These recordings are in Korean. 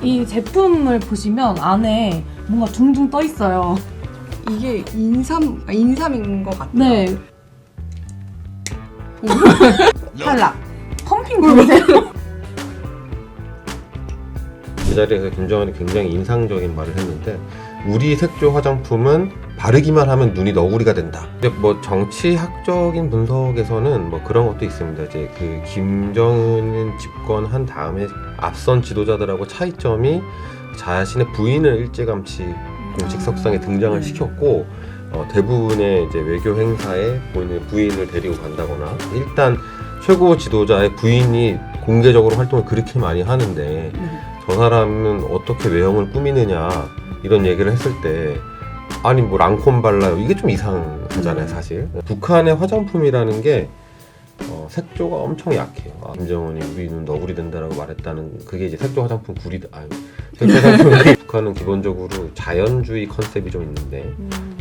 이 제품을 보시면 안에 뭔가 둥둥 떠 있어요. 이게 인삼인 것 같아요. 네. 탈락. 펌핑 보세요. 이 자리에서 김정은이 굉장히 인상적인 말을 했는데, 우리 색조 화장품은 바르기만 하면 눈이 너구리가 된다. 근데 뭐 정치학적인 분석에서는 뭐 그런 것도 있습니다. 이제 그 김정은 집권한 다음에 앞선 지도자들하고 차이점이 자신의 부인을 일찌감치 공식 석상에 등장을 네. 시켰고, 대부분의 이제 외교 행사에 본인의 부인을 데리고 간다거나, 일단 최고 지도자의 부인이 공개적으로 활동을 그렇게 많이 하는데 저 사람은 어떻게 외형을 꾸미느냐 이런 얘기를 했을 때, 아니 뭐 랑콤 발라요, 이게 좀 이상하잖아요 사실. 북한의 화장품이라는 게 색조가 엄청 약해요. 김정은이 우리 눈 너구리 된다라고 말했다는 그게 이제 색조 화장품 색조 화장품이 북한은 기본적으로 자연주의 컨셉이 좀 있는데,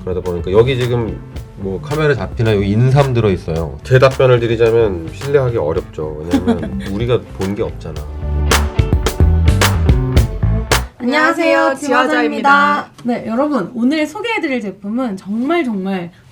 그러다 보니까 여기 지금 뭐 카메라 잡히나 여기 인삼 들어있어요. 제 답변을 드리자면 신뢰하기 어렵죠. 왜냐면 우리가 본 게 없잖아. 안녕하세요, 지화자입니다. 네, 여러분 오늘 소개해드릴 제품은 정말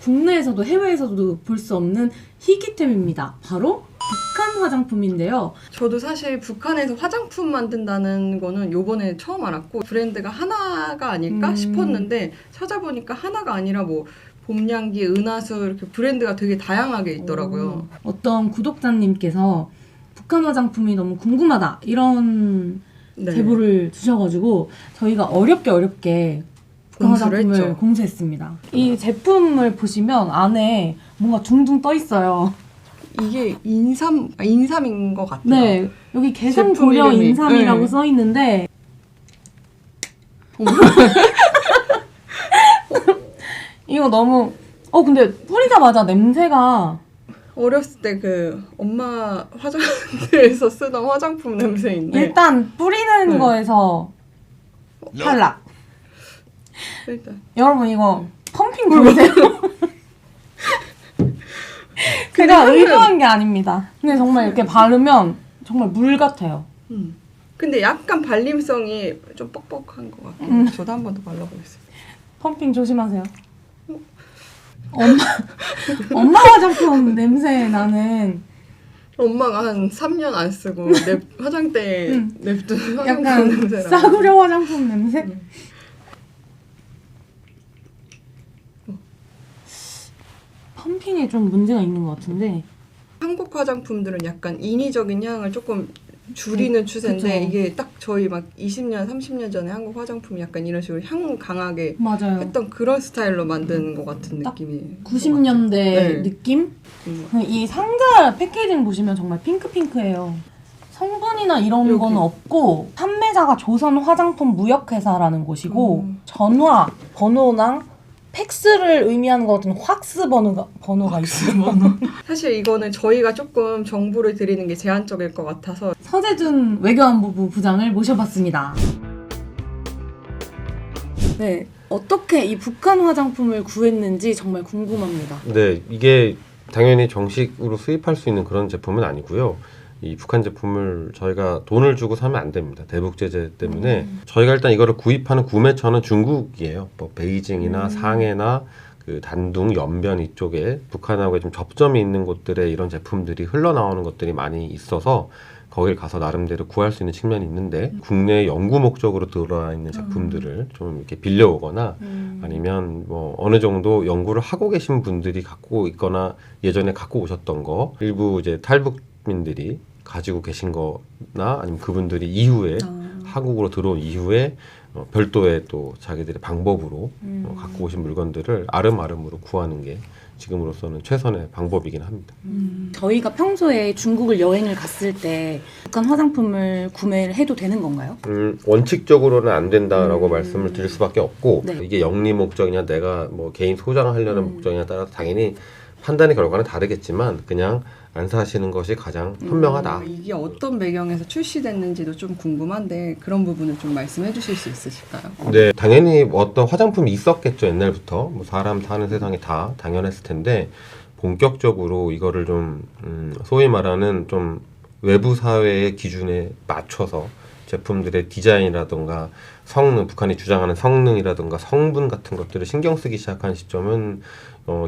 국내에서도 해외에서도 볼 수 없는 희귀템입니다. 바로 북한 화장품인데요. 저도 사실 북한에서 화장품 만든다는 거는 요번에 처음 알았고, 브랜드가 하나가 아닐까 싶었는데 찾아보니까 하나가 아니라 뭐 봄향기, 은하수 이렇게 브랜드가 되게 다양하게 있더라고요. 어떤 구독자님께서 북한 화장품이 너무 궁금하다 이런 네. 제보를 주셔가지고 저희가 어렵게 북한 공수를 화장품을 했죠. 공수했습니다. 이 제품을 보시면 안에 뭔가 둥둥 떠 있어요. 이게 인삼인 것 같아요. 네, 여기 개성 제품 고려 이름이. 인삼이라고 네. 써 있는데 이거 너무 근데 뿌리자마자 냄새가 어렸을 때 그 엄마 화장실에서 쓰던 화장품 냄새인데 일단 뿌리는 네. 거에서 탈락. 일단 여러분 이거 펌핑 보세요. 제가 의도한 게 아닙니다. 근데 정말 이렇게 바르면 정말 물 같아요. 근데 약간 발림성이 좀 뻑뻑한 것 같아요. 저도 한 번 더 발라보겠습니다. 펌핑 조심하세요. 엄마 화장품 냄새 나는 엄마가 한 3년 안 쓰고 화장대에 냅둔 화장품 약간 냄새 나. 싸구려 화장품 냄새? 펌핑에 좀 문제가 있는 것 같은데. 한국 화장품들은 약간 인위적인 향을 조금 줄이는 추세인데, 그쵸. 이게 딱 저희 막 20년, 30년 전에 한국 화장품이 약간 이런 식으로 향 강하게 맞아요. 했던 그런 스타일로 만드는 것 같은 딱 느낌이. 90년대 네. 느낌? 이 상자 패키징 보시면 정말 핑크핑크해요. 성분이나 이런 여기. 건 없고, 판매자가 조선 화장품 무역회사라는 곳이고, 전화, 번호랑 팩스를 의미하는 것 같은 왁스 번호가 있어요. 사실 이거는 저희가 조금 정보를 드리는 게 제한적일 것 같아서 서재준 외교안보부 부장을 모셔봤습니다. 네, 어떻게 이 북한 화장품을 구했는지 정말 궁금합니다. 네, 이게 당연히 정식으로 수입할 수 있는 그런 제품은 아니고요. 이 북한 제품을 저희가 돈을 주고 사면 안 됩니다. 대북 제재 때문에. 저희가 일단 이거를 구입하는 구매처는 중국이에요. 뭐 베이징이나 상해나 그 단둥, 연변 이쪽에 북한하고 좀 접점이 있는 곳들에 이런 제품들이 흘러나오는 것들이 많이 있어서 거길 가서 나름대로 구할 수 있는 측면이 있는데, 국내 연구 목적으로 들어와 있는 제품들을 좀 이렇게 빌려오거나 아니면 뭐 어느 정도 연구를 하고 계신 분들이 갖고 있거나 예전에 갖고 오셨던 거, 일부 이제 탈북민들이 가지고 계신 거나 아니면 그분들이 이후에 한국으로 들어온 이후에 별도의 또 자기들의 방법으로 갖고 오신 물건들을 아름아름으로 구하는 게 지금으로서는 최선의 방법이긴 합니다. 저희가 평소에 중국을 여행을 갔을 때 북한 화장품을 구매를 해도 되는 건가요? 원칙적으로는 안 된다라고 말씀을 드릴 수밖에 없고, 네. 이게 영리 목적이냐 내가 뭐 개인 소장하려는 목적이냐 따라서 당연히 판단의 결과는 다르겠지만 그냥 안 사시는 것이 가장 현명하다. 이게 어떤 배경에서 출시됐는지도 좀 궁금한데 그런 부분을 좀 말씀해 주실 수 있으실까요? 네, 당연히 어떤 화장품이 있었겠죠. 옛날부터 뭐 사람 사는 세상이 다 당연했을 텐데, 본격적으로 이거를 좀 소위 말하는 좀 외부 사회의 기준에 맞춰서 제품들의 디자인이라던가 성능, 북한이 주장하는 성능이라던가 성분 같은 것들을 신경 쓰기 시작한 시점은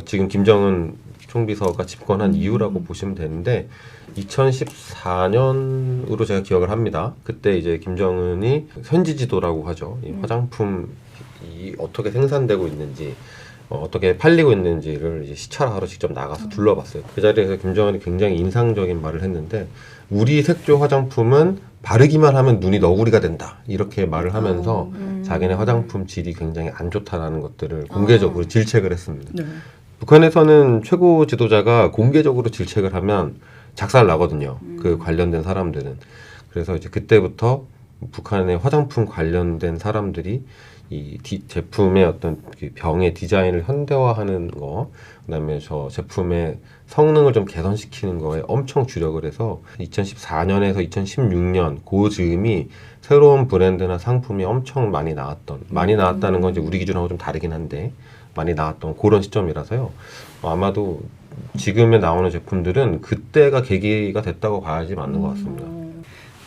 지금 김정은 총비서가 집권한 이유라고 보시면 되는데 2014년으로 제가 기억을 합니다. 그때 이제 김정은이 현지 지도라고 하죠. 이 화장품이 어떻게 생산되고 있는지 어떻게 팔리고 있는지를 이제 시찰하러 직접 나가서 둘러봤어요. 그 자리에서 김정은이 굉장히 인상적인 말을 했는데 우리 색조 화장품은 바르기만 하면 눈이 너구리가 된다 이렇게 말을 하면서 자기네 화장품 질이 굉장히 안 좋다라는 것들을 공개적으로 질책을 했습니다. 네. 북한에서는 최고 지도자가 공개적으로 질책을 하면 작살 나거든요. 그 관련된 사람들은. 그래서 이제 그때부터 북한의 화장품 관련된 사람들이 이 제품의 어떤 그 병의 디자인을 현대화하는 거, 그다음에 저 제품의 성능을 좀 개선시키는 거에 엄청 주력을 해서 2014년에서 2016년 그 즈음이 새로운 브랜드나 상품이 엄청 많이 나왔다는 건 이제 우리 기준하고 좀 다르긴 한데 많이 나왔던 그런 시점이라서요. 아마도 지금에 나오는 제품들은 그때가 계기가 됐다고 봐야지 맞는 것 같습니다.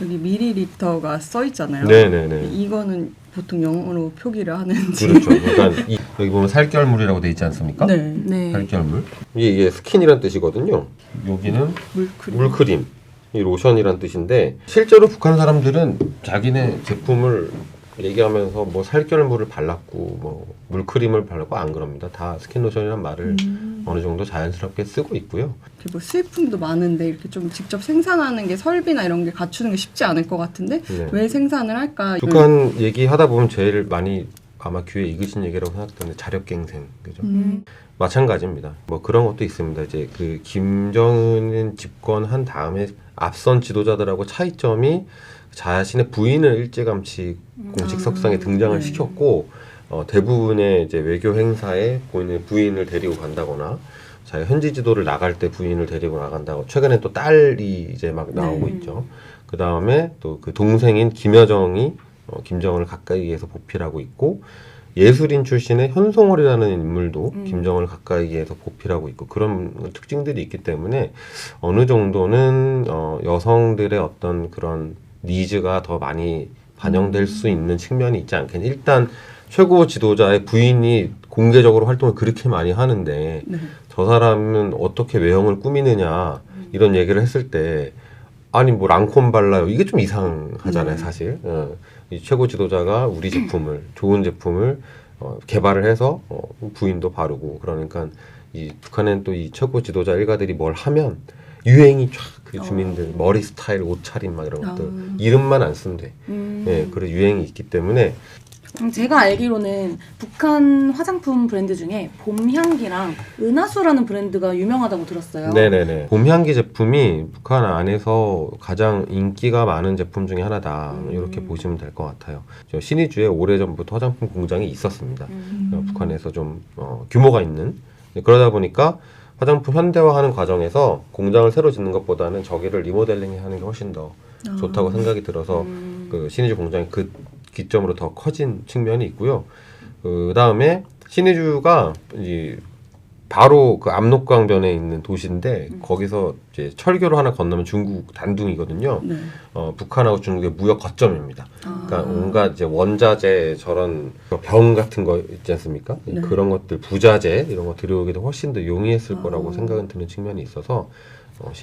여기 미리리터가 써 있잖아요. 네네네. 이거는 보통 영어로 표기를 하는지. 그렇죠. 그러니까 여기 보면 살결물이라고 돼 있지 않습니까? 네. 네. 살결물. 이게 스킨이란 뜻이거든요. 여기는 물크림. 물크림. 이 로션이란 뜻인데 실제로 북한 사람들은 자기네 제품을 얘기하면서 뭐 살결물을 발랐고 뭐 물크림을 발랐고 안 그럽니다. 다 스킨로션이란 말을 어느 정도 자연스럽게 쓰고 있고요. 뭐 수입품도 많은데 이렇게 좀 직접 생산하는 게 설비나 이런 게 갖추는 게 쉽지 않을 것 같은데 네. 왜 생산을 할까? 북한 얘기하다 보면 제일 많이 아마 귀에 익으신 얘기라고 생각하는데 자력갱생, 그죠? 마찬가지입니다. 뭐 그런 것도 있습니다. 이제 그 김정은 집권한 다음에 앞선 지도자들하고 차이점이 자신의 부인을 일찌감치 공식 석상에 등장을 네. 시켰고 대부분의 이제 외교 행사에 본인의 부인을 데리고 간다거나 자기 현지 지도를 나갈 때 부인을 데리고 나간다고 최근에 또 딸이 이제 막 나오고 있죠. 그 다음에 또 그 동생인 김여정이 김정은을 가까이에서 보필하고 있고 예술인 출신의 현송월이라는 인물도 김정은을 가까이에서 보필하고 있고 그런 특징들이 있기 때문에 어느 정도는 여성들의 어떤 그런 니즈가 더 많이 반영될 수 있는 측면이 있지 않겠냐. 일단 최고 지도자의 부인이 공개적으로 활동을 그렇게 많이 하는데 네. 저 사람은 어떻게 외형을 꾸미느냐 이런 얘기를 했을 때 아니 뭐 랑콤 발라요 이게 좀 이상하잖아요 사실. 이 최고 지도자가 우리 제품을 좋은 제품을 개발을 해서 부인도 바르고 그러니까 이 북한엔 또 이 최고 지도자 일가들이 뭘 하면 유행이 쫙 그 주민들 머리 스타일 옷차림 막 이런 것들 이름만 안 쓴대. 예, 그런 유행이 있기 때문에 제가 알기로는 북한 화장품 브랜드 중에 봄향기랑 은하수라는 브랜드가 유명하다고 들었어요. 네네네. 봄향기 제품이 북한 안에서 가장 인기가 많은 제품 중에 하나다. 이렇게 보시면 될 것 같아요. 신의주에 오래전부터 화장품 공장이 있었습니다. 북한에서 좀 규모가 있는. 그러다 보니까 화장품 현대화하는 과정에서 공장을 새로 짓는 것보다는 저기를 리모델링 하는 게 훨씬 더 좋다고 생각이 들어서 그 신의주 공장이 그 기점으로 더 커진 측면이 있고요. 그 다음에 신의주가 이제 바로 그 압록강변에 있는 도시인데 거기서 이제 철교를 하나 건너면 중국 단둥이거든요. 네. 북한하고 중국의 무역 거점입니다. 그러니까 온갖 이제 원자재 저런 병 같은 거 있지 않습니까? 네. 그런 것들 부자재 이런 거 들여오기도 훨씬 더 용이했을 거라고 생각은 드는 측면이 있어서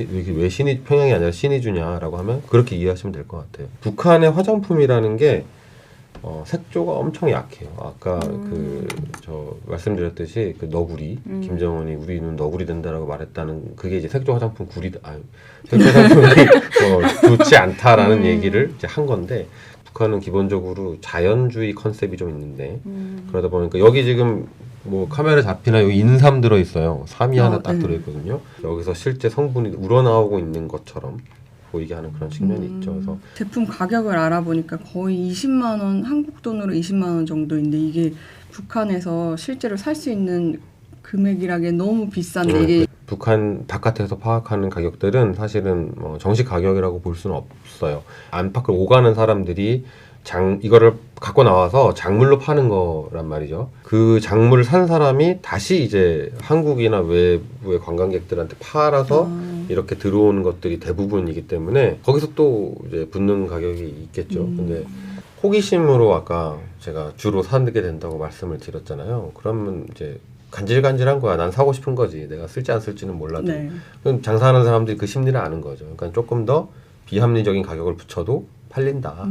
왜 평양이 아니라 신의주냐라고 하면 그렇게 이해하시면 될 것 같아요. 북한의 화장품이라는 게 색조가 엄청 약해요. 아까 저 말씀드렸듯이 그 너구리 김정은이 우리 눈 너구리 된다라고 말했다는 그게 이제 색조 화장품 색조 화장품이 좋지 않다라는 얘기를 이제 한 건데 북한은 기본적으로 자연주의 컨셉이 좀 있는데 그러다 보니까 여기 지금 뭐 카메라 잡히나 여기 인삼 들어 있어요. 삼이 하나 딱 들어 있거든요. 여기서 실제 성분이 우러나오고 있는 것처럼 보이게 하는 그런 측면이 있죠. 그래서 제품 가격을 알아보니까 거의 20만 원, 한국 돈으로 20만 원 정도인데 이게 북한에서 실제로 살 수 있는 금액이라기엔 너무 비싼데 이게 북한 바깥에서 파악하는 가격들은 사실은 정식 가격이라고 볼 수는 없어요. 안팎을 오가는 사람들이 이거를 갖고 나와서 작물로 파는 거란 말이죠. 그 작물을 산 사람이 다시 이제 한국이나 외부의 관광객들한테 팔아서 이렇게 들어오는 것들이 대부분이기 때문에 거기서 또 이제 붙는 가격이 있겠죠. 근데 호기심으로 아까 제가 주로 사게 된다고 말씀을 드렸잖아요. 그러면 이제 간질간질한 거야. 난 사고 싶은 거지. 내가 쓸지 안 쓸지는 몰라도. 네. 그럼 장사하는 사람들이 그 심리를 아는 거죠. 그러니까 조금 더 비합리적인 가격을 붙여도 팔린다.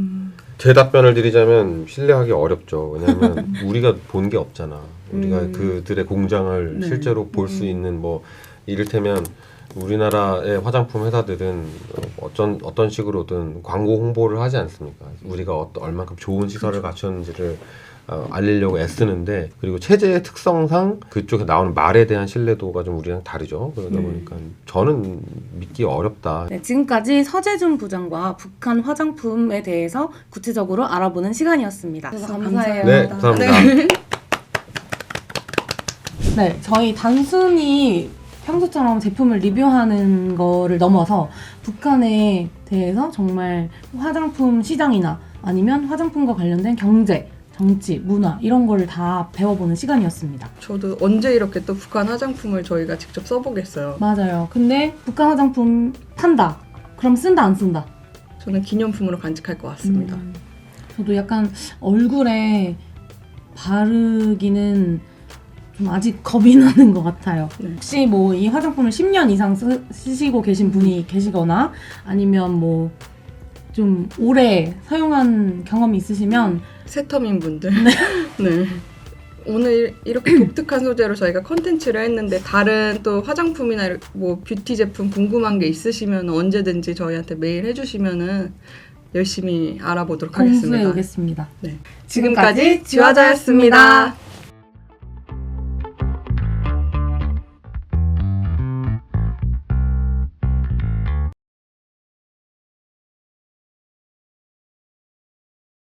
제 답변을 드리자면 신뢰하기 어렵죠. 왜냐하면 우리가 본 게 없잖아. 우리가 그들의 공장을 네. 실제로 볼 수 있는 뭐 이를테면 우리나라의 화장품 회사들은 어떤 식으로든 광고 홍보를 하지 않습니까? 우리가 얼만큼 좋은 시설을 갖췄는지를 알리려고 애쓰는데 그리고 체제의 특성상 그쪽에 나오는 말에 대한 신뢰도가 좀 우리랑 다르죠. 그러다 보니까 저는 믿기 어렵다. 네, 지금까지 서재준 부장과 북한 화장품에 대해서 구체적으로 알아보는 시간이었습니다. 감사해요. 네, 감사합니다. 네, 저희 단순히 평소처럼 제품을 리뷰하는 거를 넘어서 북한에 대해서 정말 화장품 시장이나 아니면 화장품과 관련된 경제, 정치, 문화 이런 거를 다 배워보는 시간이었습니다. 저도 언제 이렇게 또 북한 화장품을 저희가 직접 써보겠어요. 맞아요. 근데 북한 화장품 판다. 그럼 쓴다 안 쓴다? 저는 기념품으로 간직할 것 같습니다. 저도 약간 얼굴에 바르기는 좀 아직 겁이 나는 것 같아요. 네. 혹시 뭐 이 화장품을 10년 이상 쓰시고 계신 분이 계시거나 아니면 뭐 좀 오래 사용한 경험이 있으시면 새터민 분들. 네. 오늘 이렇게 독특한 소재로 저희가 컨텐츠를 했는데 다른 또 화장품이나 뭐 뷰티 제품 궁금한 게 있으시면 언제든지 저희한테 메일 해주시면은 열심히 알아보도록 공수해 하겠습니다. 오겠습니다. 네. 지금까지 지화자였습니다.